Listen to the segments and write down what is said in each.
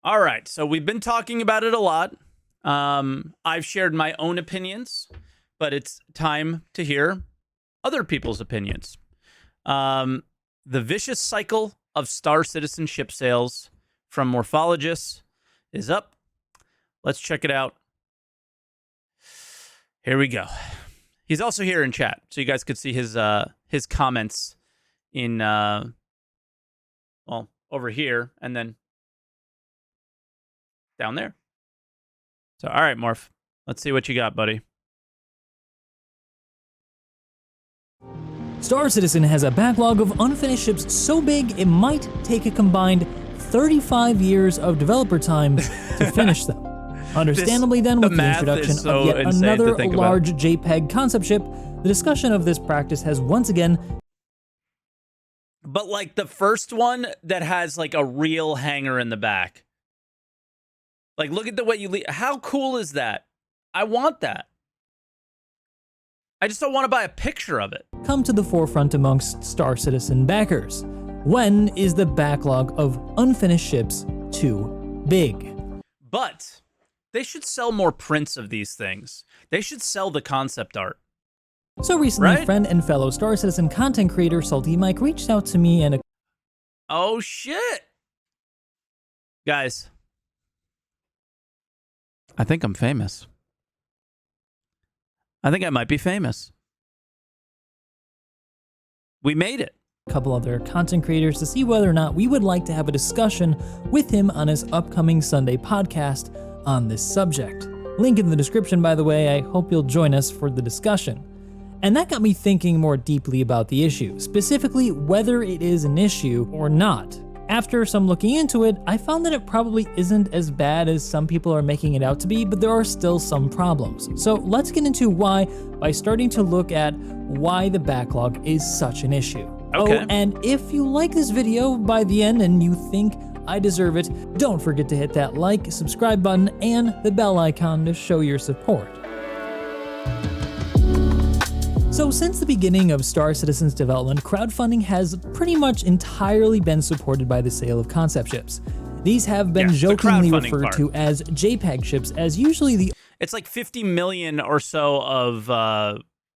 All right, so we've been talking about it a lot. I've shared my own opinions, but it's time to hear other people's opinions. The vicious cycle of Star Citizen ship sales from Morpholgis is up. Let's check it out. Here we go. He's also here in chat, so you guys could see his comments in well, over here and then down there. So, all right, Morph, let's see what you got, buddy. Star Citizen has a backlog of unfinished ships so big it might take a combined 35 years of developer time to finish them. Understandably then, with the introduction of yet another large JPEG concept ship, the discussion of this practice has once again... But like the first one that has like a real hangar in the back. Like, look at the way you leave. How cool is that? I want that. I just don't want to buy a picture of it. Come to the forefront amongst Star Citizen backers. When is the backlog of unfinished ships too big? But they should sell more prints of these things. They should sell the concept art. So recently, friend and fellow Star Citizen content creator SaltEMike reached out to me and... Oh, shit. Guys, I think I'm famous. I think I might be famous. We made it. A couple other content creators to see whether or not we would like to have a discussion with him on his upcoming Sunday podcast on this subject. Link in the description, by the way. I hope you'll join us for the discussion. And that got me thinking more deeply about the issue, specifically whether it is an issue or not. After some looking into it, I found that it probably isn't as bad as some people are making it out to be, but there are still some problems. So let's get into why by starting to look at why the backlog is such an issue. Okay. Oh, and if you like this video by the end and you think I deserve it, don't forget to hit that like, subscribe button, and the bell icon to show your support. So since the beginning of Star Citizen's development, crowdfunding has pretty much entirely been supported by the sale of concept ships. These have been jokingly referred to as JPEG ships, as usually the... It's like 50 million or so of,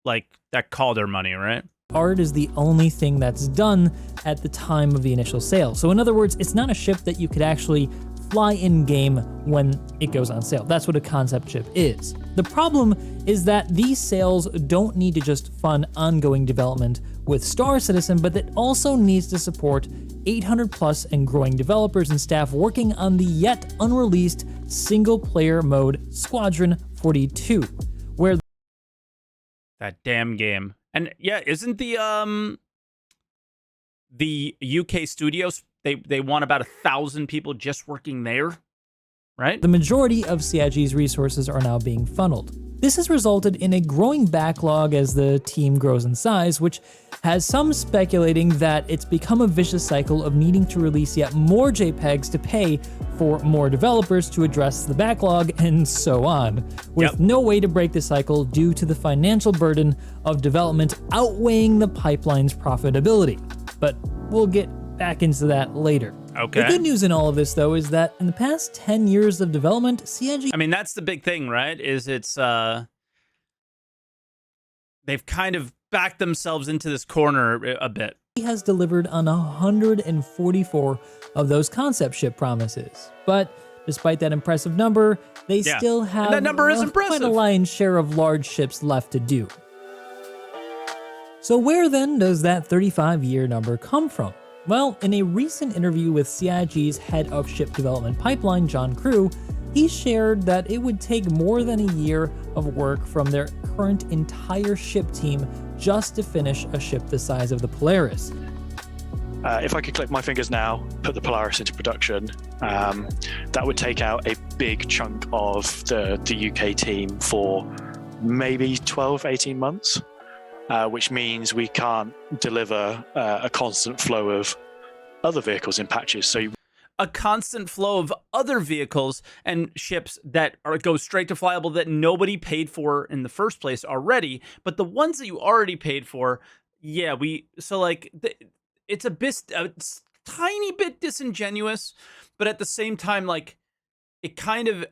like, that Calder money, right? Art is the only thing that's done at the time of the initial sale. So in other words, it's not a ship that you could actually fly in-game when it goes on sale. That's what a concept ship is. The problem is that these sales don't need to just fund ongoing development with Star Citizen, but that also needs to support 800 plus and growing developers and staff working on the yet unreleased single-player mode Squadron 42, where... That damn game. And yeah, isn't the UK studios, they want about 1,000 people just working there, right? The majority of CIG's resources are now being funneled. This has resulted in a growing backlog as the team grows in size, which has some speculating that it's become a vicious cycle of needing to release yet more JPEGs to pay for more developers to address the backlog, and so on, with no way to break the cycle due to the financial burden of development outweighing the pipeline's profitability. But we'll get back into that later. Okay. The good news in all of this, though, is that in the past 10 years of development, CIG... I mean, that's the big thing, right? Is it's... they've kind of backed themselves into this corner a bit. ...has delivered on 144 of those concept ship promises. But despite that impressive number, they still have and that number is impressive. Quite a lion's share of large ships left to do. So where then does that 35-year number come from? Well, in a recent interview with CIG's head of ship development pipeline, John Crew, he shared that it would take more than a year of work from their current entire ship team just to finish a ship the size of the Polaris. If I could click my fingers now, put the Polaris into production, that would take out a big chunk of the UK team for maybe 12, 18 months. Which means we can't deliver a constant flow of other vehicles in patches. So a constant flow of other vehicles and ships that go straight to flyable that nobody paid for in the first place already, but the ones that you already paid for, it's tiny bit disingenuous, but at the same time, like, it kind of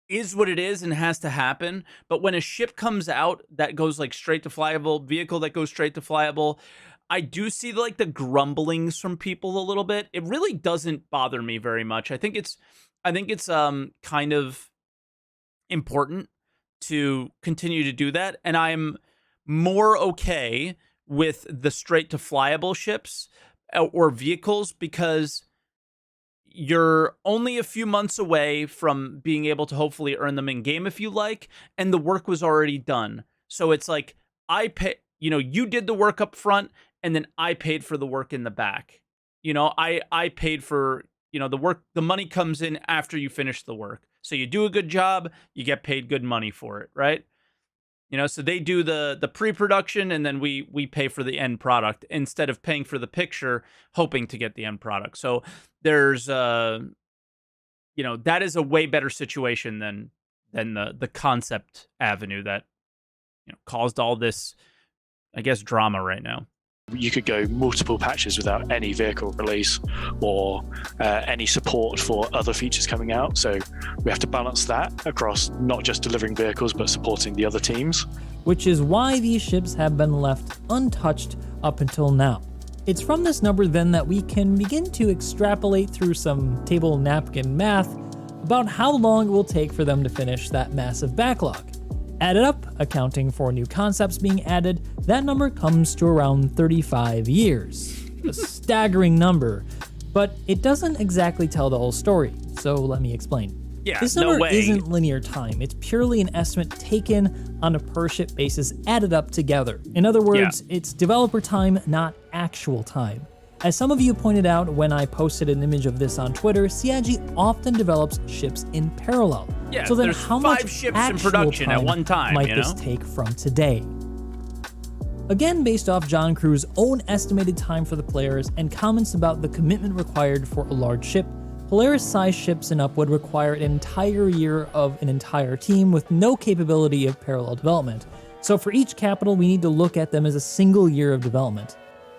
is what it is and has to happen. But when a ship comes out that goes like straight to flyable, vehicle that goes straight to flyable, I do see like the grumblings from people a little bit. It really doesn't bother me very much. I think it's kind of important to continue to do that, and I'm more okay with the straight to flyable ships or vehicles because you're only a few months away from being able to hopefully earn them in game if you like, and the work was already done. So it's like you did the work up front, and then I paid for the work in the back. I paid for the work. The money comes in after you finish the work. So you do a good job, you get paid good money for it, right? So they do the pre-production, and then we pay for the end product instead of paying for the picture, hoping to get the end product. So there's that is a way better situation than the concept avenue that caused all this, I guess, drama right now. You could go multiple patches without any vehicle release or any support for other features coming out. So we have to balance that across not just delivering vehicles, but supporting the other teams. Which is why these ships have been left untouched up until now. It's from this number then that we can begin to extrapolate through some table napkin math about how long it will take for them to finish that massive backlog. Added up, accounting for new concepts being added, that number comes to around 35 years. A staggering number, but it doesn't exactly tell the whole story, so let me explain. Yeah, this number no way. isn't linear time, it's purely an estimate taken on a per ship basis added up together. In other words, It's developer time, not actual time. As some of you pointed out when I posted an image of this on Twitter, CIG often develops ships in parallel. Yeah, so then there's how 5 much ships in actual production at one time, might this take from today? Again, based off John Crew's own estimated time for the players and comments about the commitment required for a large ship, Polaris-sized ships and up would require an entire year of an entire team with no capability of parallel development. So for each capital, we need to look at them as a single year of development.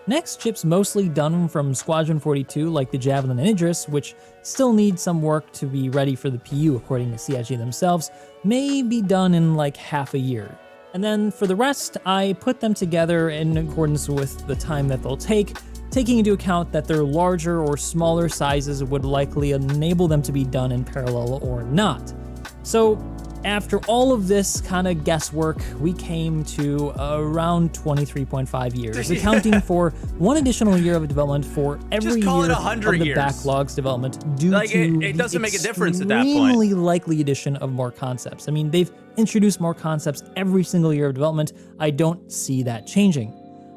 Next, ships mostly done from Squadron 42, like the Javelin and Idris, which still need some work to be ready for the PU according to CIG themselves, may be done in like half a year. And then for the rest, I put them together in accordance with the time that they'll take, taking into account that their larger or smaller sizes would likely enable them to be done in parallel or not. So after all of this kind of guesswork, we came to around 23.5 years, accounting for one additional year of development for every year of the backlog's development due to it doesn't make a difference at that point. Extremely likely addition of more concepts. I mean, they've introduced more concepts every single year of development. I don't see that changing.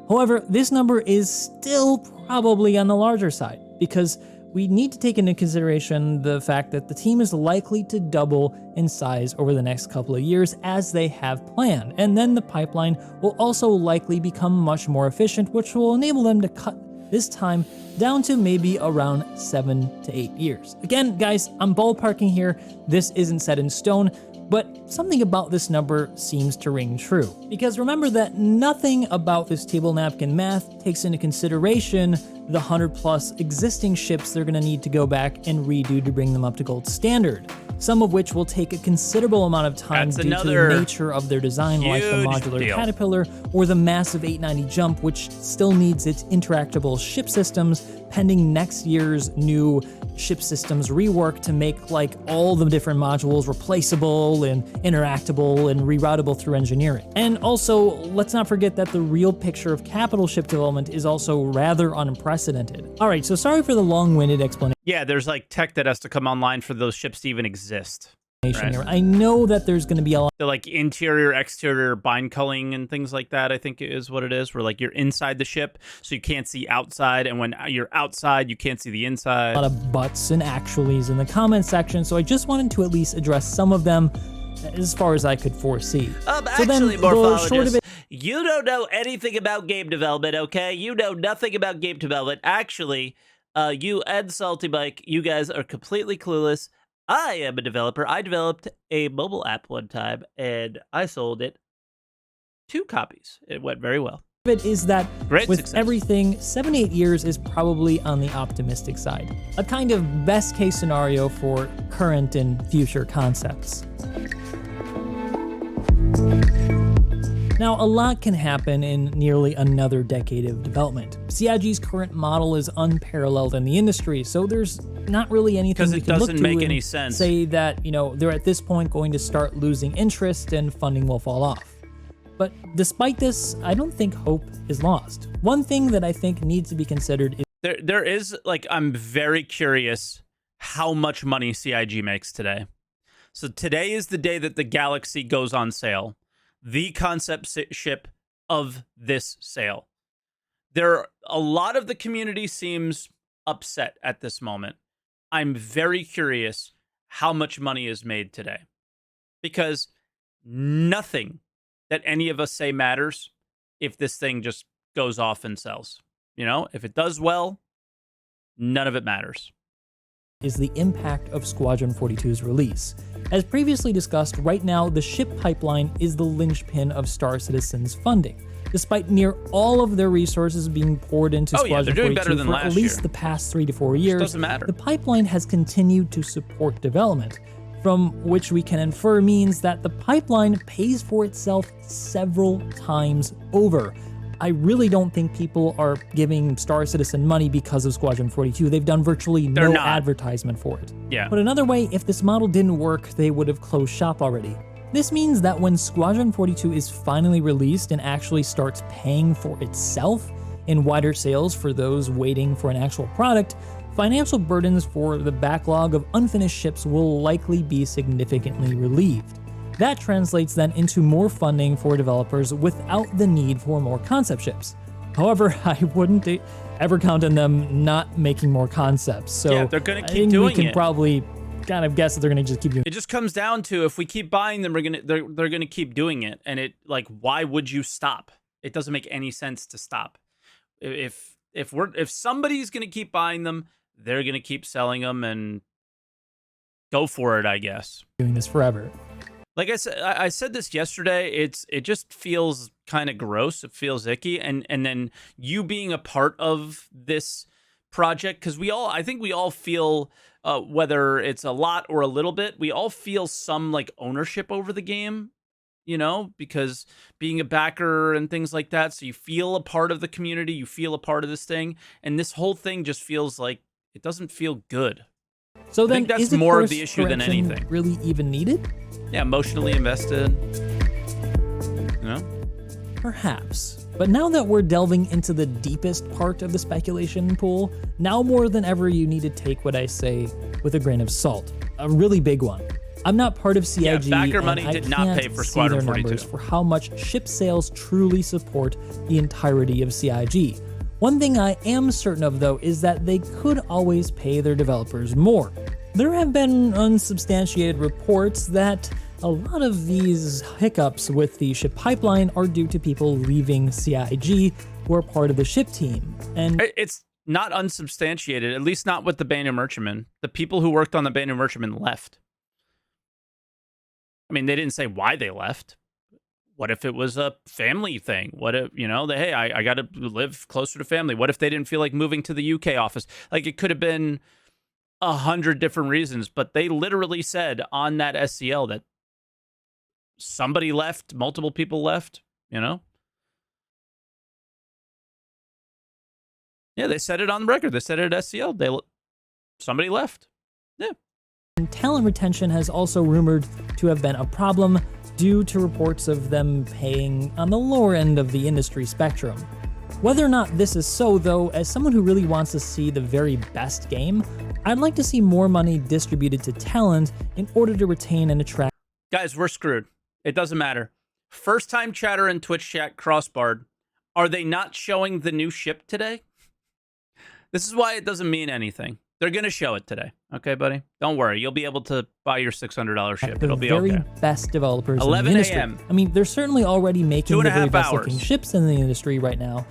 However, this number is still probably on the larger side because we need to take into consideration the fact that the team is likely to double in size over the next couple of years as they have planned, and then the pipeline will also likely become much more efficient, which will enable them to cut this time down to maybe around 7 to 8 years. Again, guys, I'm ballparking here. This isn't set in stone, but something about this number seems to ring true. Because remember that nothing about this table napkin math takes into consideration the 100 plus existing ships they're going to need to go back and redo to bring them up to gold standard, some of which will take a considerable amount of time due to the nature of their design, like the modular Caterpillar or the massive 890 jump, which still needs its interactable ship systems pending next year's new ship systems rework to make like all the different modules replaceable and interactable and reroutable through engineering. And also, let's not forget that the real picture of capital ship development is also rather unprecedented. All right, so sorry for the long-winded explanation. Yeah, there's like tech that has to come online for those ships to even exist. Right. Here. I know that there's going to be a lot. The like interior, exterior bind culling and things like that, I think is what it is, where like you're inside the ship, so you can't see outside, and when you're outside, you can't see the inside. A lot of buts and actuallys in the comment section, so I just wanted to at least address some of them as far as I could foresee. Actually, Morpholgis, you don't know anything about game development, okay? You know nothing about game development. Actually, you and SaltEMike, you guys are completely clueless. I am a developer. I developed a mobile app one time, and I sold it 2 copies. It went very well. It is that Great with success. everything, 7 to 8 years is probably on the optimistic side. A kind of best case scenario for current and future concepts. Now, a lot can happen in nearly another decade of development. CIG's current model is unparalleled in the industry, so there's not really anything we can look to doesn't make and any sense. say that, they're at this point going to start losing interest and funding will fall off. But despite this, I don't think hope is lost. One thing that I think needs to be considered is there is, I'm very curious how much money CIG makes today. So today is the day that the Galaxy goes on sale. The concept ship of this sale. A lot of the community seems upset at this moment. I'm very curious how much money is made today, because nothing that any of us say matters if this thing just goes off and sells. If it does well, none of it matters. Is the impact of Squadron 42's release. As previously discussed, right now the ship pipeline is the linchpin of Star Citizen's funding. Despite near all of their resources being poured into Squadron they're doing 42 better than for last at least year. the past 3 to 4 years, doesn't matter. The pipeline has continued to support development, from which we can infer means that the pipeline pays for itself several times over. I really don't think people are giving Star Citizen money because of Squadron 42. They've done virtually no advertisement for it. Yeah. But another way, if this model didn't work, they would have closed shop already. This means that when Squadron 42 is finally released and actually starts paying for itself in wider sales for those waiting for an actual product, financial burdens for the backlog of unfinished ships will likely be significantly relieved. That translates then into more funding for developers without the need for more concept ships. However, I wouldn't ever count on them not making more concepts. So yeah, they're going to keep I think doing we can it. probably kind of guess that they're going to just keep doing it. It just comes down to, if we keep buying them, they're going to keep doing it. And why would you stop? It doesn't make any sense to stop. If somebody's going to keep buying them, they're going to keep selling them, and go for it, I guess. Doing this forever. Like I said this yesterday, it just feels kind of gross. It feels icky. And then you being a part of this project, because I think we all feel, whether it's a lot or a little bit, we all feel some ownership over the game, because being a backer and things like that. So you feel a part of the community, you feel a part of this thing. And this whole thing just feels like it doesn't feel good. So I then, think that's is more of the issue than correction anything. really even needed? Yeah, emotionally invested. Perhaps. But now that we're delving into the deepest part of the speculation pool, now more than ever you need to take what I say with a grain of salt. A really big one. I'm not part of CIG, Yeah, backer and money I did not can't pay for see Squadron their 42. numbers for how much ship sales truly support the entirety of CIG. One thing I am certain of, though, is that they could always pay their developers more. There have been unsubstantiated reports that a lot of these hiccups with the ship pipeline are due to people leaving CIG who are part of the ship team. And It's not unsubstantiated, at least not with the Bane of Merchantman. The people who worked on the Bane of Merchantman left. I mean, they didn't say why they left. What if it was a family thing? What if, I got to live closer to family. What if they didn't feel like moving to the UK office? It could have been 100 different reasons, but they literally said on that SCL that somebody left, multiple people left, Yeah, they said it on the record. They said it at SCL. Somebody left. Yeah. talent retention has also rumored to have been a problem due to reports of them paying on the lower end of the industry spectrum. Whether or not this is so, though, as someone who really wants to see the very best game, I'd like to see more money distributed to talent in order to retain and attract. Guys, we're screwed. It doesn't matter. First time chatter in Twitch chat crossbarred. Are they not showing the new ship today? This is why it doesn't mean anything. They're going to show it today. Okay, buddy? Don't worry. You'll be able to buy your $600 ship. The It'll be very okay. best developers in 11 the industry. a.m.. I mean, they're certainly already making the very 2.5 best hours. looking ships in the industry right now.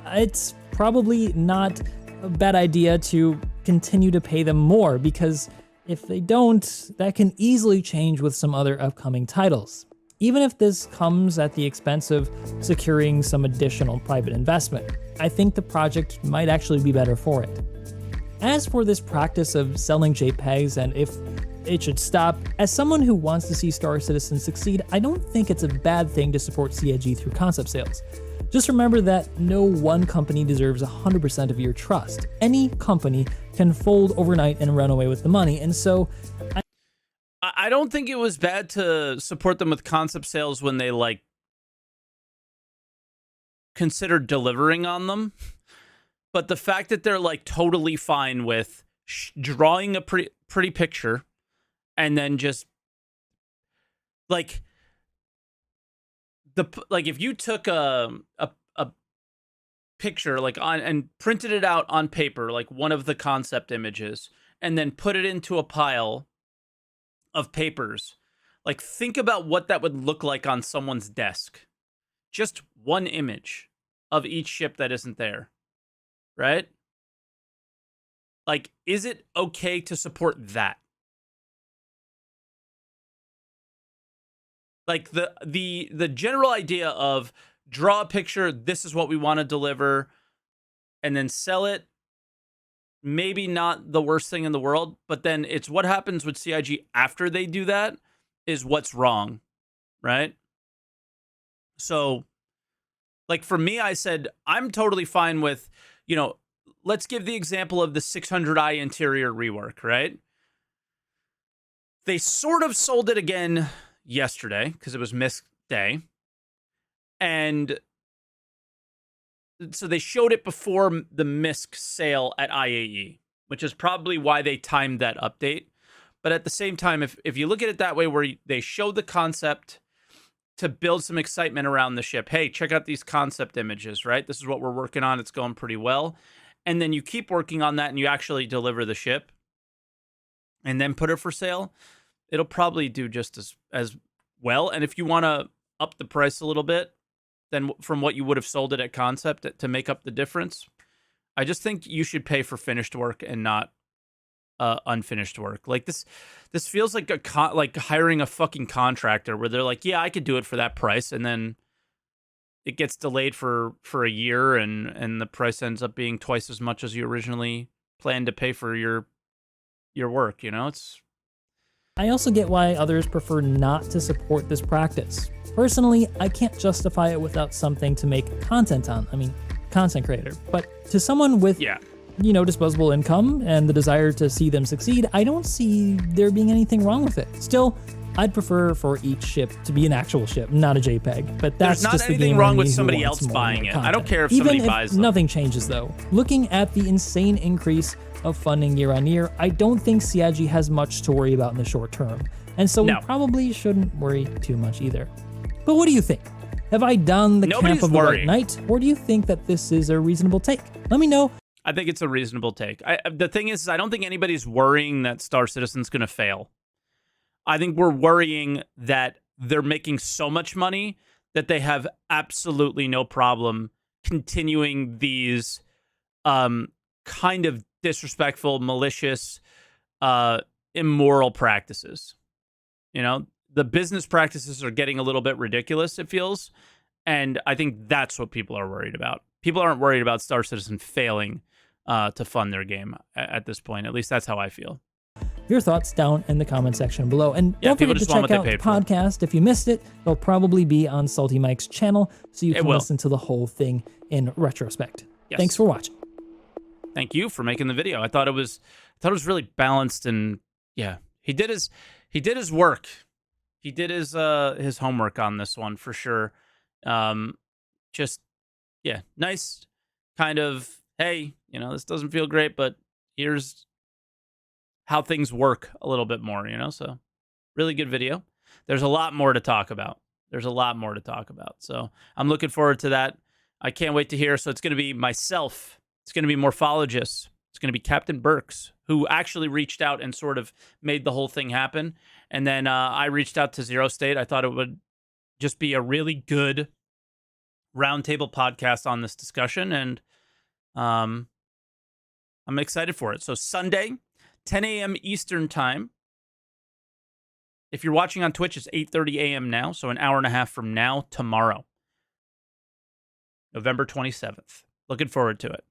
It's probably not a bad idea to continue to pay them more, because if they don't, that can easily change with some other upcoming titles. even if this comes at the expense of securing some additional private investment. I think the project might actually be better for it. As for this practice of selling JPEGs and if it should stop, as someone who wants to see Star Citizen succeed, I don't think it's a bad thing to support CIG through concept sales. Just remember that no one company deserves 100% of your trust. Any company can fold overnight and run away with the money, and so I don't think it was bad to support them with concept sales when they like considered delivering on them. But the fact that they're like totally fine with drawing a pretty picture and then just like if you took a picture like on and printed it out on paper, like one of the concept images, and then put it into a pile of papers, like think about what that would look like on someone's desk. Just one image of each ship that isn't there. Right? Like, is it okay to support that? Like the general idea of draw a picture, this is what we want to deliver, and then sell it, maybe not the worst thing in the world, but then it's what happens with CIG after they do that is what's wrong, right? So, like for me, I said, I'm totally fine with, let's give the example of the 600i interior rework, right? They sort of sold it again yesterday because it was MISC day. And so they showed it before the MISC sale at IAE, which is probably why they timed that update. But at the same time, if you look at it that way, where they showed the concept to build some excitement around the ship. Hey, check out these concept images, right? This is what we're working on. It's going pretty well. And then you keep working on that and you actually deliver the ship and then put it for sale. It'll probably do just as well. And if you want to up the price a little bit, then from what you would have sold it at concept to make up the difference, I just think you should pay for finished work and not unfinished work. Like this feels like like hiring a fucking contractor where they're like, yeah, I could do it for that price, and then it gets delayed for a year, and the price ends up being twice as much as you originally planned to pay for your work. It's. I also get why others prefer not to support this practice. Personally, I can't justify it without something to make content on. I mean, content creator. But to someone with disposable income and the desire to see them succeed, I don't see there being anything wrong with it. Still, I'd prefer for each ship to be an actual ship, not a JPEG. But that's There's just not anything wrong with somebody else buying it. I don't care if somebody buys them. Nothing changes though. Looking at the insane increase of funding year on year, I don't think CIG has much to worry about in the short term. And so we probably shouldn't worry too much either. But what do you think? Have I done the camp of the right knight, or do you think that this is a reasonable take? Let me know. I think it's a reasonable take. The thing is, I don't think anybody's worrying that Star Citizen's going to fail. I think we're worrying that they're making so much money that they have absolutely no problem continuing these kind of disrespectful, malicious, immoral practices. The business practices are getting a little bit ridiculous, it feels. And I think that's what people are worried about. People aren't worried about Star Citizen failing to fund their game at this point. At least that's how I feel. Your thoughts down in the comment section below. And don't forget to check out the podcast. If you missed it, it'll probably be on SaltEMike's channel, so you can listen to the whole thing in retrospect. Yes. Thanks for watching. Thank you for making the video. I thought it was really balanced, and he did his work. He did his homework on this one for sure. Nice kind of, hey, this doesn't feel great, but here's how things work a little bit more, so really good video. There's a lot more to talk about. So I'm looking forward to that. I can't wait to hear. So it's going to be myself. It's going to be Morpholgis. It's going to be Captain Burks, who actually reached out and sort of made the whole thing happen. And then I reached out to Zero State. I thought it would just be a really good roundtable podcast on this discussion. And I'm excited for it. So Sunday, 10 a.m. Eastern time, If you're watching on Twitch, it's 8:30 a.m. now, so an hour and a half from now, tomorrow, November 27th. Looking forward to it.